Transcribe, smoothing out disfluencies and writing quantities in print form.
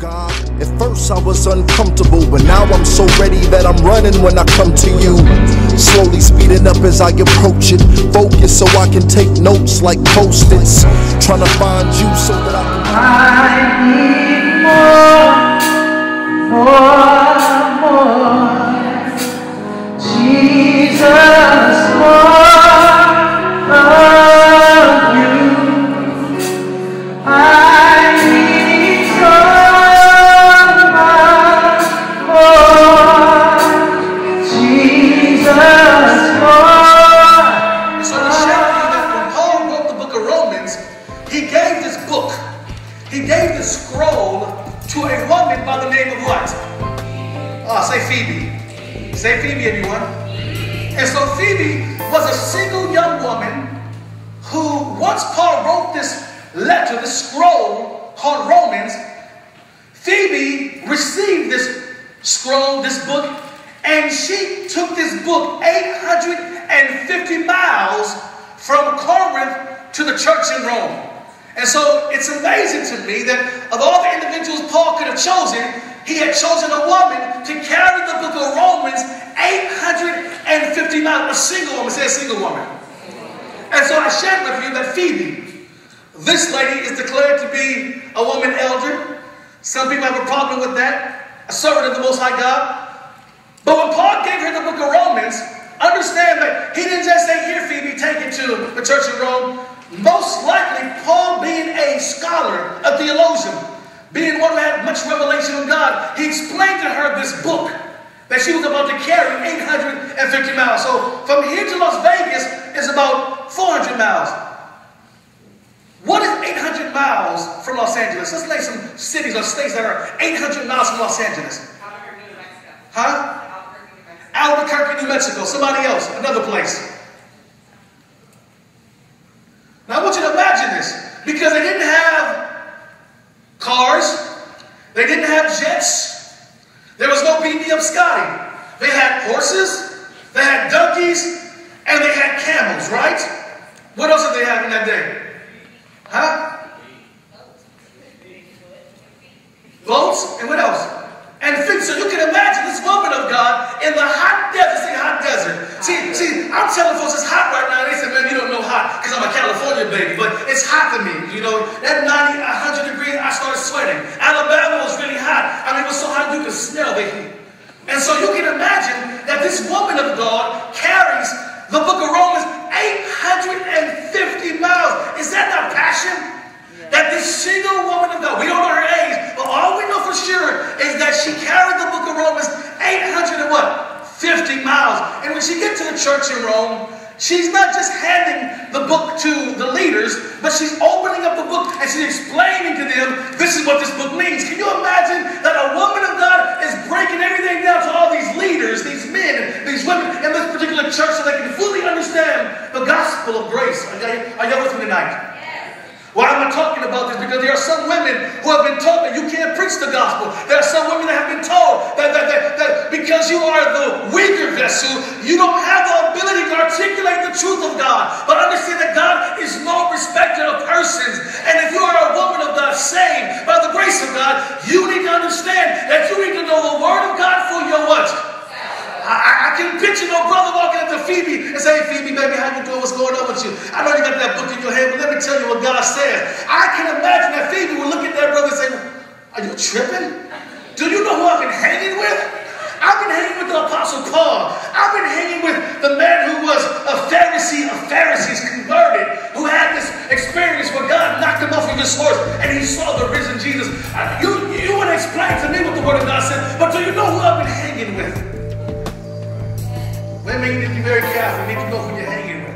God. At first I was uncomfortable, but now I'm so ready that I'm running when I come to you. Slowly speeding up as I approach it, focus so I can take notes like Post-its. Trying to find you so that I need more, Jesus, more of you. I need so much more, Jesus, more. So to show you that when Paul wrote the book of Romans, he gave this book, he gave this scroll to a woman by the name of what? Say Phoebe. Say Phoebe, everyone. And so Phoebe was a single young woman who, once Paul wrote this letter, this scroll called Romans, Phoebe received this scroll, this book, and she took this book 850 miles from Corinth to the church in Rome. And so it's amazing to me that of all the individuals Paul could have chosen, he had chosen a woman to carry the book of Romans 850 miles. A single woman, say a single woman. And so I shared with you that Phoebe, this lady is declared to be a woman elder. Some people have a problem with that. A servant of the Most High God. But when Paul gave her the book of Romans, understand that he didn't just say, here Phoebe, take it to the church in Rome. Most likely, Paul being a scholar, a theologian, being one who had much revelation of God, he explained to her this book that she was about to carry 850 miles. So from here to Las Vegas is about 400 miles. What is 800 miles from Los Angeles? Let's name some cities or states that are 800 miles from Los Angeles. Albuquerque, New Mexico. Huh? Albuquerque, New Mexico. Somebody else, another place. Now I want you to imagine this, because they didn't have cars, they didn't have jets, there was no BB of Scotty. They had horses, they had donkeys, and they had camels, right? What else did they have in that day? Huh? Boats, and what else? And so you can imagine this woman of God in the hot desert. Say hot desert. See, I'm telling folks it's hot right now. They say, man, you don't know hot because I'm a California baby, but it's hot to me. You know, at 90, 100 degrees, I started sweating. Alabama was really hot. I mean, it was so hot you could smell the heat. And so you can imagine that this woman of God carries the book of Romans 850 miles. Is that not passion? That this single woman of God, we don't know her age, but all we know for sure is that she carried the book of Romans 850 miles. And when she gets to the church in Rome, she's not just handing the book to the leaders, but she's opening up the book and she's explaining to them, this is what this book means. Can you imagine that a woman of God is breaking everything down to all these leaders, these men, these women in this particular church so they can fully understand the gospel of grace? Are y'all with me tonight? Why am I talking about this? Because there are some women who have been told that you can't preach the gospel. There are some women that have been told that because you are the weaker vessel, you don't have the ability to articulate the truth of God. But understand that God is no respecter of persons. And if you are a woman of God saved by the grace of God, you need to understand that you need to know the word of God for your what? I can picture no brother walking up to Phoebe and say, hey, Phoebe, baby, how you doing? What's going on with you? I know you got that book in your hand, but let me tell you what God says. I can imagine that Phoebe would look at that brother and say, are you tripping? Do you know who I've been hanging with? I've been hanging with the Apostle Paul. I've been hanging with the man who was a Pharisee of Pharisees, converted, who had this experience where God knocked him off of his horse and he saw the risen Jesus. You want to explain to me what the Word of God said, but do you know who I've been hanging with? Women, you need to be very careful. You need to know who you're hanging with.